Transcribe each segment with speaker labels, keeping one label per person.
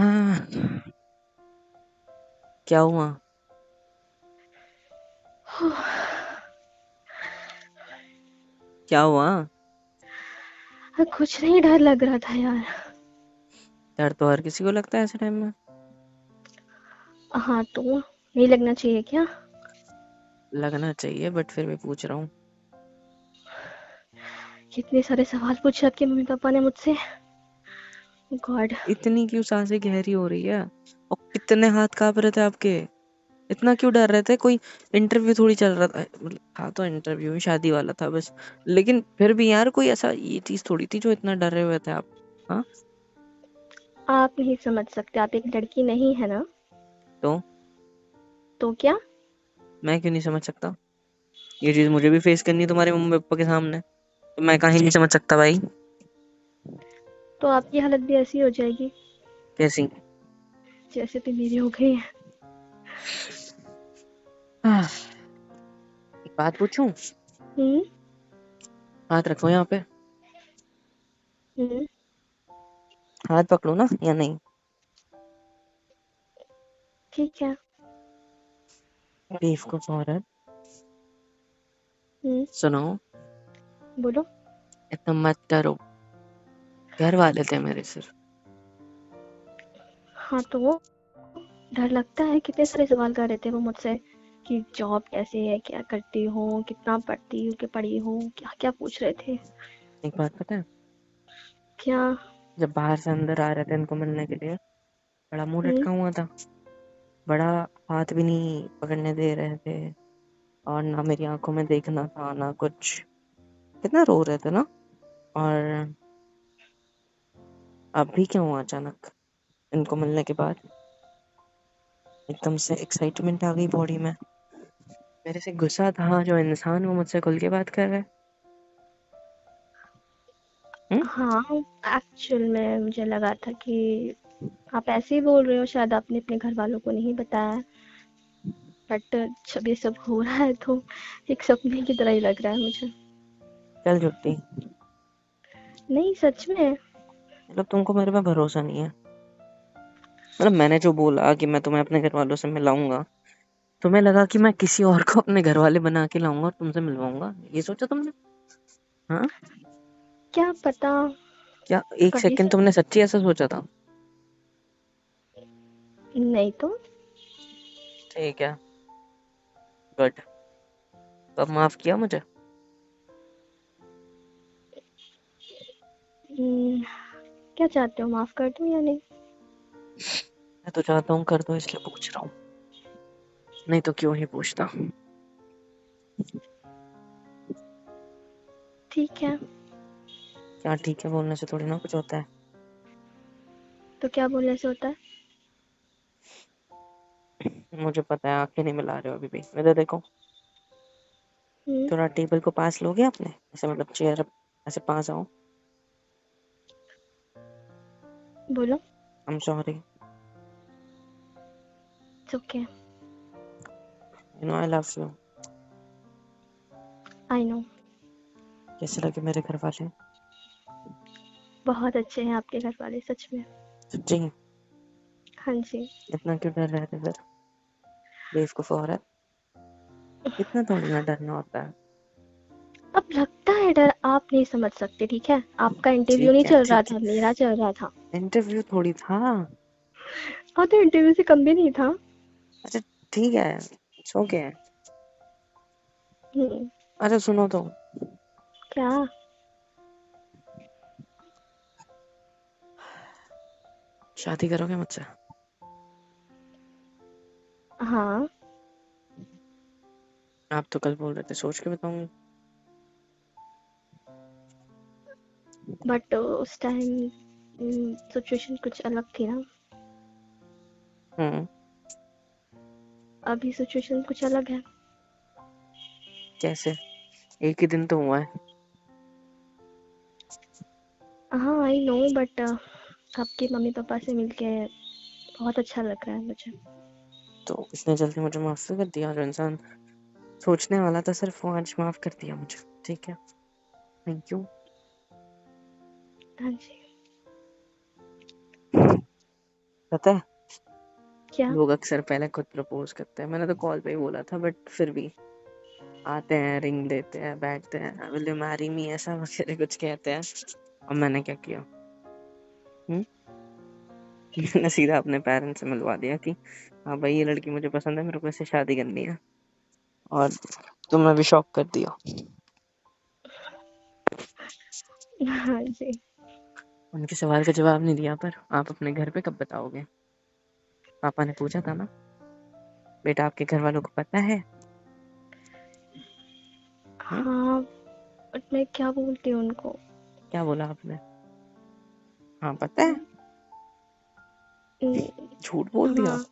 Speaker 1: हाँ, क्या हुआ? क्या हुआ?
Speaker 2: कुछ नहीं, डर लग रहा था यार।
Speaker 1: डर तो हर किसी को लगता है ऐसे टाइम में।
Speaker 2: हाँ, तो नहीं लगना चाहिए क्या?
Speaker 1: लगना चाहिए, बट फिर भी पूछ रहा हूँ।
Speaker 2: कितने सारे सवाल पूछे आपके मम्मी पापा ने मुझसे। गॉड।
Speaker 1: इतनी क्यों सांसें गहरी हो रही है? और कितने हाथ कांप रहे थे आपके? इतना क्यों डर रहे थे? कोई इंटरव्यू थोड़ी चल रहा था, मतलब था तो इंटरव्यू, शादी वाला था बस। लेकिन फिर भी यार, कोई ऐसा ये चीज थोड़ी थी जो इतना डरे हुए थे आप। हाँ,
Speaker 2: आप नहीं समझ सकते, आप एक लड़की नहीं है ना?
Speaker 1: तो
Speaker 2: तो क्या?
Speaker 1: मैं क्यों नहीं समझ सकता? ये चीज मुझे भी फेस करनी है तुम्हारे मम्मी पापा के सामने, तो मैं कहीं नहीं समझ सकता भाई।
Speaker 2: तो आपकी हालत भी ऐसी हो जाएगी
Speaker 1: कैसी?
Speaker 2: जैसे तो मेरी हो गई है।
Speaker 1: आह, एक बात पूछूं?
Speaker 2: हम्म।
Speaker 1: हाथ रखो यहाँ पे।
Speaker 2: हम्म।
Speaker 1: हाथ पकड़ो ना, या नहीं?
Speaker 2: ठीक है।
Speaker 1: बेवकूफ औरत।
Speaker 2: हम्म।
Speaker 1: सुनो,
Speaker 2: बोलो।
Speaker 1: इतना मत डरो। घर वाले थे मेरे सिर्फ।
Speaker 2: हाँ, तो डर लगता है। कितने सारे सवाल कर रहे थे वो मुझसे कि जॉब कैसे है, क्या करती हो, कितना पढ़ती हो, कि पढ़ी हो, क्या क्या पूछ रहे थे।
Speaker 1: एक बात पता है,
Speaker 2: क्या?
Speaker 1: जब बाहर से अंदर आ रहे थे इनको मिलने के लिए, बड़ा मुंह
Speaker 2: हम्म।
Speaker 1: लटका हुआ था। बड़ा हाथ भी नहीं पकड़ने दे रहे थे, और ना मेरी आंखों में देखना था ना कुछ। कितना रो रहे थे ना। और अभी क्या हुआ अचानक इनको मिलने के बाद? एकदम से एक्साइटमेंट आ गई बॉडी में। मेरे से गुस्सा था जो इंसान वो मुझसे खुल के बात कर रहा है। हम्म?
Speaker 2: हाँ, एक्चुअल में मुझे लगा था कि आप ऐसे ही बोल रहे हो, शायद आपने अपने घर वालों को नहीं बताया। बट जब ये सब हो रहा है तो एक सपने की तरह ही लग रहा है मुझे।
Speaker 1: चल झुट्टी।
Speaker 2: नहीं, सच में।
Speaker 1: मतलब तुमको मेरे पे भरोसा नहीं है? मतलब मैंने जो बोला कि मैं तुम्हें अपने घर वालों से मिलाऊंगा, तुम्हें लगा कि मैं किसी और को अपने घर वाले बना के लाऊंगा और तुमसे मिलवाऊंगा? ये सोचा तुमने? हाँ,
Speaker 2: क्या पता।
Speaker 1: क्या एक
Speaker 2: कभी
Speaker 1: सेकंड तुमने सच्ची ऐसा सोचा था?
Speaker 2: नहीं तो।
Speaker 1: ठीक है, गुड। तो अब माफ किया मुझे?
Speaker 2: हम्म, क्या चाहते हो, माफ कर दूं या नहीं?
Speaker 1: मैं तो चाहता हूँ कर दो, इसलिए पूछ रहा हूँ। नहीं तो क्यों ही पूछता।
Speaker 2: ठीक है।
Speaker 1: क्या ठीक है बोलने से थोड़ी ना कुछ होता है।
Speaker 2: तो क्या बोलने से होता है?
Speaker 1: मुझे पता है, आंखें नहीं मिला रहे हो अभी भी। इधर देखो।
Speaker 2: हम्म।
Speaker 1: थोड़ा टेबल को पास लोगे अपने, ऐसे मतलब चेयर ऐसे पास आओ।
Speaker 2: बोलो।
Speaker 1: I am sorry.
Speaker 2: It's okay.
Speaker 1: You know I love you.
Speaker 2: I know.
Speaker 1: कैसे लगे मेरे घर वाले?
Speaker 2: बहुत अच्छे हैं आपके घर वाले, सच में।
Speaker 1: सच्ची?
Speaker 2: हाँ जी।
Speaker 1: इतना क्यों डर रहे थे फिर? बेवकूफ औरत। इतना थोड़ी ना डरना होता है।
Speaker 2: अब लगता है डर, आप नहीं समझ सकते, ठीक है? आपका इंटरव्यू नहीं
Speaker 1: ठीक है
Speaker 2: चल रहा
Speaker 1: ठीक
Speaker 2: था, मेरा चल रहा था।
Speaker 1: है, इंटरव्यू थोड़ी था।
Speaker 2: हाँ, तो इंटरव्यू से कम भी नहीं था।
Speaker 1: अच्छा, ठीक है, सो गया।
Speaker 2: हम्म।
Speaker 1: अच्छा सुनो तो,
Speaker 2: क्या?
Speaker 1: शादी करोगे मुझसे?
Speaker 2: हाँ,
Speaker 1: आप तो कल बोल रहे थे सोच के बताऊंगी।
Speaker 2: बट उस टाइम सिचुएशन कुछ अलग थी ना।
Speaker 1: हम्म।
Speaker 2: अभी सिचुएशन कुछ अलग है।
Speaker 1: कैसे? एक ही दिन तो हुआ है।
Speaker 2: हाँ, आई नो, बट आपके मम्मी पापा से मिलके बहुत अच्छा लग रहा है मुझे।
Speaker 1: तो इतने जल्दी मुझे माफ कर दिया? जो इंसान सोचने वाला था सिर्फ, वो आज माफ कर दिया मुझे। ठीक है, थैंक यू।
Speaker 2: हाँ जी।
Speaker 1: पता है
Speaker 2: क्या?
Speaker 1: लोग अक्सर पहले खुद प्रपोज करते हैं, मैंने तो कॉल पे ही बोला था, बट फिर भी आते हैं, रिंग देते हैं, बैठते हैं, विल यू मैरी मी, ऐसा वगैरह कुछ कहते हैं। और मैंने क्या किया, मैंने सीधा अपने पेरेंट्स से मिलवा दिया कि हाँ भाई ये लड़की मुझे पसंद है, मेरे को इससे शादी करनी है। और तुमने भी शॉक कर दिया।
Speaker 2: हाँ जी।
Speaker 1: उनके सवाल का जवाब नहीं दिया, पर आप अपने घर पे कब बताओगे? पापा ने पूछा था ना, बेटा आपके घर वालों को पता है?
Speaker 2: हाँ, बट मैं क्या बोलती हूँ उनको?
Speaker 1: क्या बोला आपने? हाँ पता है, झूठ बोल दिया।
Speaker 2: हाँ,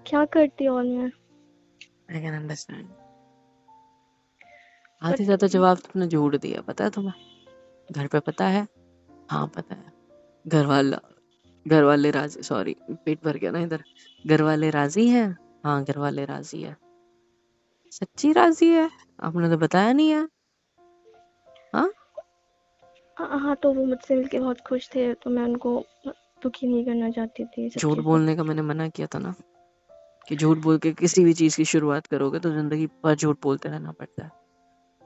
Speaker 2: क्या करती और मैं?
Speaker 1: I can understand.
Speaker 2: बट
Speaker 1: आधे ज्यादा जवाब तुमने झूठ दिया, पता है तुम्हें? घर पे पता है? हाँ पता है। घर वाले राजी, सॉरी पेट भर गया ना इधर। घर वाले राजी हैं? हाँ घर वाले राजी है। सच्ची राजी है? आपने तो बताया नहीं है। हाँ
Speaker 2: हाँ, तो वो मुझसे मिलके बहुत खुश थे, तो मैं उनको दुखी नहीं करना चाहती थी सब
Speaker 1: झूठ
Speaker 2: चीज़ें।
Speaker 1: बोलने का मैंने मना किया था ना, कि झूठ बोल के किसी भी चीज की शुरुआत करोगे तो जिंदगी भर झूठ बोलते रहना पड़ता है।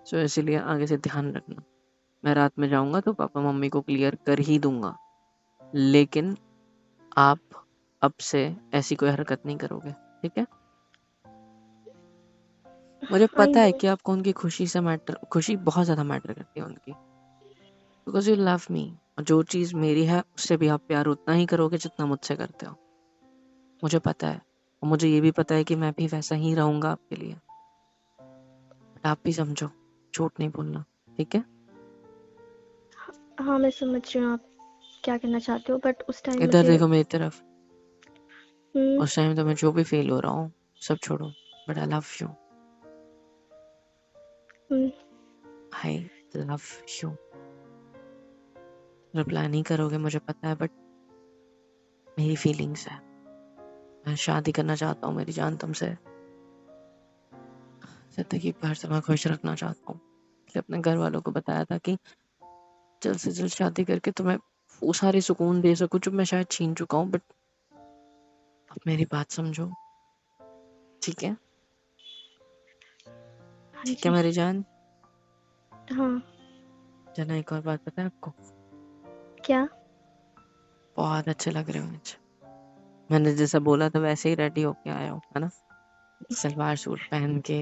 Speaker 1: सो इसीलिए आगे से ध्यान रखना। मैं रात में जाऊंगा तो पापा मम्मी को क्लियर कर ही दूंगा, लेकिन आप अब से ऐसी कोई हरकत नहीं करोगे, ठीक है? मुझे
Speaker 2: आई
Speaker 1: पता है
Speaker 2: नो।
Speaker 1: कि आपको उनकी खुशी बहुत ज्यादा मैटर करती है उनकी, बिकॉज यू लव मी। और जो चीज मेरी है उससे भी आप प्यार उतना ही करोगे जितना मुझसे करते हो। मुझे पता है, और मुझे ये भी पता है कि मैं भी वैसा ही रहूंगा आपके लिए। बट आप भी समझो, झूठ नहीं बोलना, ठीक है?
Speaker 2: हाँ, मैं समझ रही हूँ आप क्या कहना चाहते हो, बट उस टाइम
Speaker 1: इधर
Speaker 2: मुझे
Speaker 1: देखो मेरी तरफ।
Speaker 2: हम्म,
Speaker 1: उस टाइम तो मैं जो भी फील हो रहा हूँ सब छोड़ो, but I love you.
Speaker 2: Hmm,
Speaker 1: I love you. Reply नहीं करोगे मुझे पता है, बट मेरी फीलिंग्स है। मैं शादी करना चाहता हूँ मेरी जान तुमसे। जिंदगी भर तुम्हें खुश रखना चाहता हूँ। इसलिए अपने घर वालों को बताया था कि जल्द से जल्द शादी करके तुम्हें वो सारे सुकून दे सकूं जो मैं शायद छीन चुका हूँ। बट अब मेरी बात समझो, ठीक है?
Speaker 2: हाँ
Speaker 1: ठीक है
Speaker 2: जी।
Speaker 1: मेरी जान।
Speaker 2: हाँ।
Speaker 1: जना एक और बात पता है आपको?
Speaker 2: क्या?
Speaker 1: बहुत अच्छे लग रहे हो आज। मैंने जैसा बोला था वैसे ही रेडी होके आया हूँ, है ना? सलवार सूट पहन के।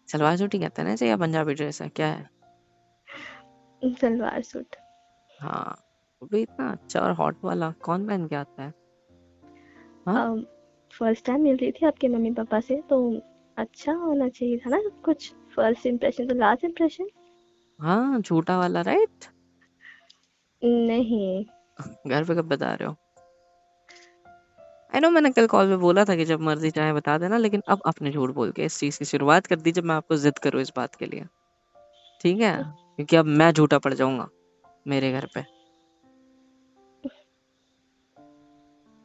Speaker 1: सलवार सूट ही कहते हैं ना इसे, या पंजाबी ड्रेस है, क्या है?
Speaker 2: सलवार सूट।
Speaker 1: हाँ, वो भी इतना अच्छा और हॉट वाला कौन पहन के आता है? हाँ
Speaker 2: फर्स्ट टाइम मिल रही थी आपके मम्मी पापा से, तो अच्छा होना चाहिए था ना सब कुछ। फर्स्ट इम्प्रेशन तो लास्ट इम्प्रेशन।
Speaker 1: हाँ, झूठा वाला, राइट?
Speaker 2: नहीं।
Speaker 1: घर पे कब बता रहे हो? आई नो मैंने कल कॉल पे बोला था कि जब मर्जी चाहे बता देना, लेकिन अब आपने झूठ बोल के इस चीज की शुरुआत कर दी जब मैं आपको जिद करूँ इस बात के लिए, ठीक है? क्योंकि अब मैं झूठा पड़ जाऊंगा मेरे घर पे।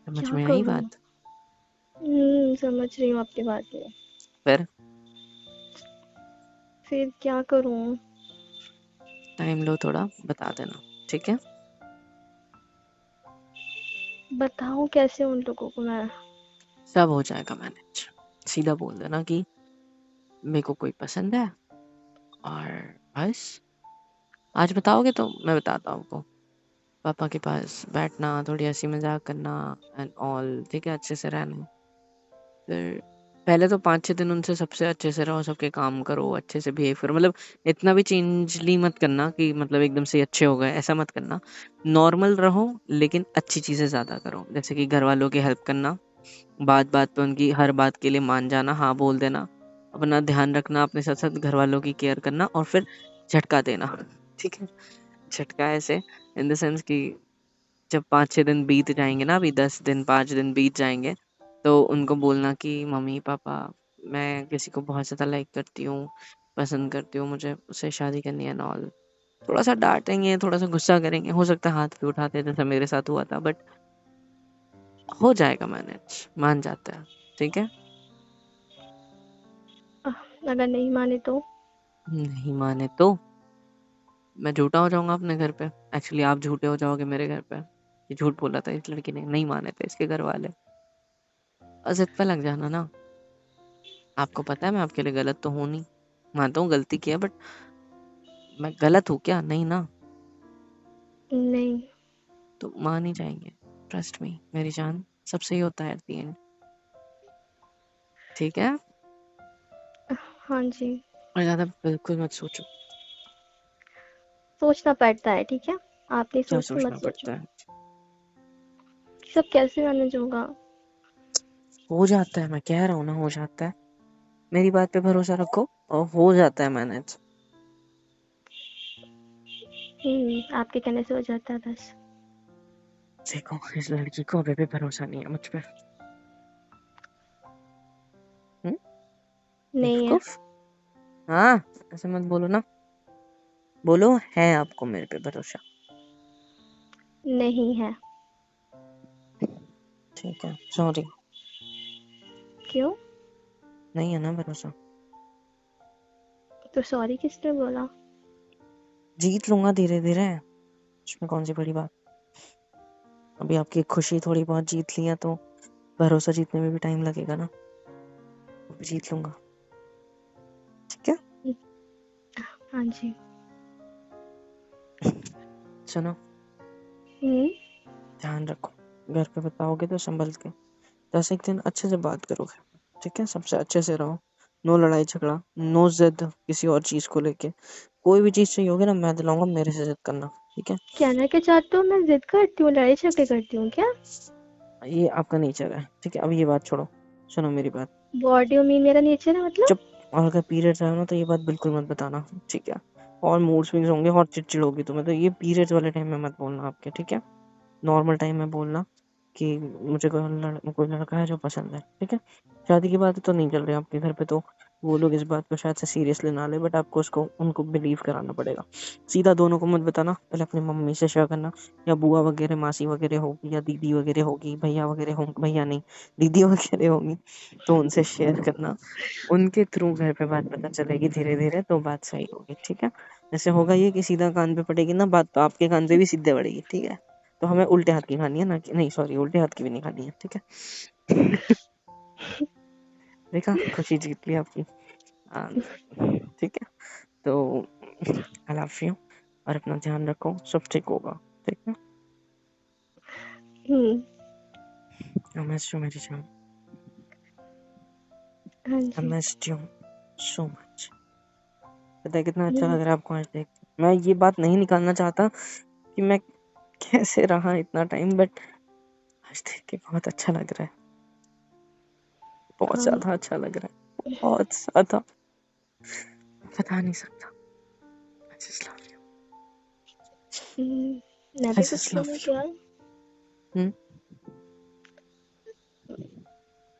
Speaker 1: समझ
Speaker 2: क्या
Speaker 1: में आई
Speaker 2: करूँ?
Speaker 1: बात?
Speaker 2: समझ रही हूँ आपकी बातें।
Speaker 1: फिर
Speaker 2: फिर क्या करूँ?
Speaker 1: टाइम लो थोड़ा, बता देना, ठीक है?
Speaker 2: बताऊँ कैसे उन लोगों को मैं?
Speaker 1: सब हो जाएगा मैनेज। सीधा बोल देना कि मेरे को कोई पसंद है, और बस। आज बताओगे तो मैं बताता हूँ आपको। पापा के पास बैठना, थोड़ी हंसी मजाक करना एंड ऑल, ठीक है? अच्छे से रहना। फिर पहले तो 5-6 दिन उनसे सबसे अच्छे से रहो, सबके काम करो, अच्छे से बिहेव करो। मतलब इतना भी चेंजली मत करना कि मतलब एकदम से अच्छे हो गए, ऐसा मत करना। नॉर्मल रहो, लेकिन अच्छी चीजें ज्यादा करो, जैसे कि घर वालों की हेल्प करना, बात बात पे उनकी हर बात के लिए मान जाना, हाँ बोल देना, अपना ध्यान रखना, अपने साथ साथ घर वालों की केयर करना, और फिर झटका देना, ठीक है? झटका ऐसे इन द सेंस कि जब 5-6 दिन बीत जाएंगे ना, अभी 10 दिन 5 दिन बीत जाएंगे, तो उनको बोलना कि मम्मी पापा मैं किसी को बहुत ज्यादा लाइक करती हूँ, पसंद करती हूँ, मुझे उससे शादी करनी है ना ऑल। थोड़ा सा डांटेंगे, थोड़ा सा गुस्सा करेंगे, हो सकता है हाथ भी उठाते हैं, जैसा मेरे साथ हुआ था, बट हो जाएगा मैनेज, मान जाता है, ठीक है?
Speaker 2: अगर नहीं माने तो?
Speaker 1: नहीं माने तो मैं झूठा हो जाऊंगा अपने घर पे। एक्चुअली आप झूठे हो जाओगे मेरे घर पे। ये झूठ बोला था इस लड़की ने, नहीं माने थे इसके घर वाले। और जिद पे लग जाना ना। आपको पता है मैं आपके लिए गलत तो हूँ नहीं, मानता हूँ गलती की है, बट मैं गलत हूँ क्या? नहीं ना।
Speaker 2: नहीं।
Speaker 1: तो मान ही जाएंगे, ट्रस्ट मी मेरी जान, सब सही होता है एट द एंड। ठीक है,
Speaker 2: हाँ जी।
Speaker 1: और ज्यादा बिल्कुल मत सोचो।
Speaker 2: सोचना पड़ता है, ठीक है। आप नहीं
Speaker 1: क्या
Speaker 2: सोचते,
Speaker 1: सोचना
Speaker 2: मत सोचो।
Speaker 1: पड़ता है?
Speaker 2: सब कैसे मैनेज होगा?
Speaker 1: हो जाता है, मैं कह रहा हूँ ना, हो जाता है। मेरी बात पे भरोसा रखो और हो जाता है मैनेज।
Speaker 2: आपके कहने से हो जाता है बस।
Speaker 1: देखो इस लड़की को अभी भी भरोसा नहीं है मुझ पे।
Speaker 2: नहीं है।
Speaker 1: बेवकूफ। हाँ, ऐसे मत बोलो ना, बोलो है आपको मेरे पे भरोसा।
Speaker 2: नहीं है।
Speaker 1: ठीक है, सॉरी।
Speaker 2: क्यों?
Speaker 1: नहीं है ना भरोसा।
Speaker 2: तो सॉरी किसने बोला?
Speaker 1: जीत लूंगा धीरे धीरे, इसमें कौन सी बड़ी बात। अभी आपकी खुशी थोड़ी बहुत जीत ली है, तो भरोसा जीतने में भी टाइम लगेगा ना, वो भी जीत लूंगा। ठीक है,
Speaker 2: हाँ जी।
Speaker 1: सुनो,
Speaker 2: हम्म।
Speaker 1: ध्यान रखो, घर पे बताओगे तो संभल के, 10 एक दिन अच्छे से बात करोगे, ठीक है? सबसे अच्छे से रहो, नो लड़ाई झगड़ा, नो जिद किसी और चीज को लेके। कोई भी चीज चाहिए होगी ना, मैं दिलाऊंगा, मेरे से जिद करना, ठीक है?
Speaker 2: कहना क्या चाहते हो? मैं जिद करती हूँ, लड़ाई झगड़े करती हूँ क्या?
Speaker 1: ये आपका नेचर है, ठीक है? अब ये बात छोड़ो, सुनो मेरी बात।
Speaker 2: व्हाट डू यू मीन मेरा नेचर है मतलब?
Speaker 1: चुप। और अगर पीरियड्स आए ना तो ये बात बिल्कुल मत बताना, ठीक है? और मूड स्विंग्स होंगे और चिड़चिड़ होगी तुम्हें, तो ये पीरियड्स वाले टाइम में मत बोलना आपके, ठीक है? नॉर्मल टाइम में बोलना कि मुझे कोई लड़का है जो पसंद है, ठीक है? शादी की बात तो नहीं चल रही आपके घर पे, तो वो लोग इस बात को शायद से सीरियसली ना ले, बट आपको उसको उनको बिलीव कराना पड़ेगा। सीधा दोनों को मत बताना, पहले अपनी मम्मी से शेयर करना, या बुआ वगैरह मासी वगैरह होगी, या दीदी वगैरह होगी, भैया वगैरह होंगे, भैया नहीं दीदी वगैरह होंगी, तो उनसे शेयर करना। उनके थ्रू घर पे बात पता चलेगी धीरे धीरे, तो बात सही होगी, ठीक है? जैसे होगा ये कि सीधा कान पे पड़ेगी ना बात, तो आपके कान पे भी सीधे पड़ेगी, ठीक है? तो हमें उल्टे हाथ की खानी है ना, कि नहीं सॉरी, उल्टे हाथ की भी नहीं खानी है, ठीक है? देखा, खुशी जीत ली आपकी। ठीक है, तो आई लव यू, और अपना ध्यान रखो, सब ठीक होगा, ठीक है?
Speaker 2: हम्म।
Speaker 1: आई मिस यू मेरी जान,
Speaker 2: हाँ
Speaker 1: आई
Speaker 2: जी।
Speaker 1: Missed you so much. पता है कितना अच्छा
Speaker 2: हम्म।
Speaker 1: लग रहा है आपको आज देख के? मैं ये बात नहीं निकालना चाहता कि मैं कैसे रहा इतना टाइम, बट आज देख के बहुत अच्छा लग रहा है, बहुत
Speaker 2: um,
Speaker 1: ज्यादा अच्छा लग रहा है, बहुत ज्यादा, बता नहीं सकता। I just love you.
Speaker 2: मैं
Speaker 1: I
Speaker 2: भी कुछ
Speaker 1: just love
Speaker 2: बोलूं
Speaker 1: you.
Speaker 2: क्या?
Speaker 1: हम्म,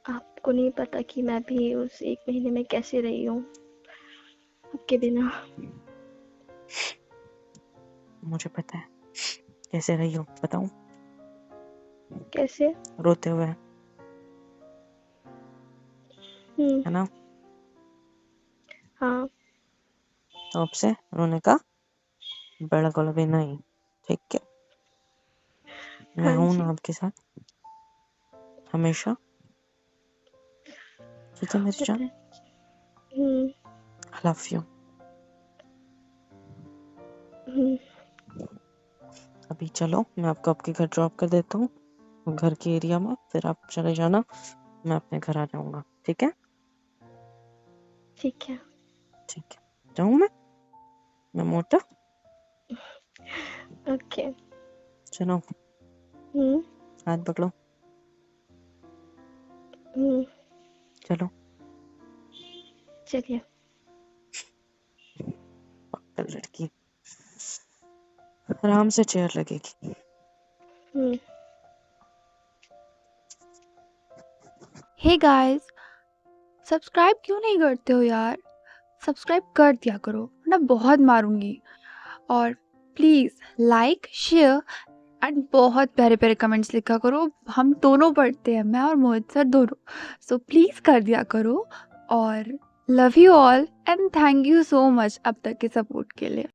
Speaker 2: आपको नहीं पता कि मैं भी उस 1 महीने में कैसे रही हूँ आपके बिना।
Speaker 1: मुझे पता है कैसे रही हो, बताऊं?
Speaker 2: कैसे?
Speaker 1: रोते हुए,
Speaker 2: हम्म।
Speaker 1: है ना?
Speaker 2: हाँ।
Speaker 1: तो अब से रोने का बिल्कुल भी नहीं, ठीक है? मैं
Speaker 2: हाँ
Speaker 1: हूं
Speaker 2: जी।
Speaker 1: ना आपके साथ हमेशा, ठीक है मेरी जान?
Speaker 2: पता है। हम्म।
Speaker 1: I love you.
Speaker 2: हम्म।
Speaker 1: अभी चलो, मैं आपको आपके घर ड्रॉप कर देता हूँ, घर के एरिया में, फिर आप चले जाना, मैं अपने घर आ जाऊंगा, ठीक है?
Speaker 2: ठीक है।
Speaker 1: ठीक है, जाऊं मैं मोटा।
Speaker 2: ओके।
Speaker 1: चलो,
Speaker 2: हम्म।
Speaker 1: हाथ पकड़ो,
Speaker 2: हम्म।
Speaker 1: चलो।
Speaker 2: चलिए।
Speaker 1: पागल लड़की, आराम से चेयर लगेगी।
Speaker 2: हम्म।
Speaker 3: हे गाइस, सब्सक्राइब क्यों नहीं करते हो यार? सब्सक्राइब कर दिया करो, वरना बहुत मारूंगी। और प्लीज़ लाइक, शेयर एंड बहुत प्यारे प्यारे कमेंट्स लिखा करो। हम दोनों पढ़ते हैं, मैं और मोहित सर दोनों। सो प्लीज़ कर दिया करो। और love you all and thank you so much अब तक के सपोर्ट के लिए।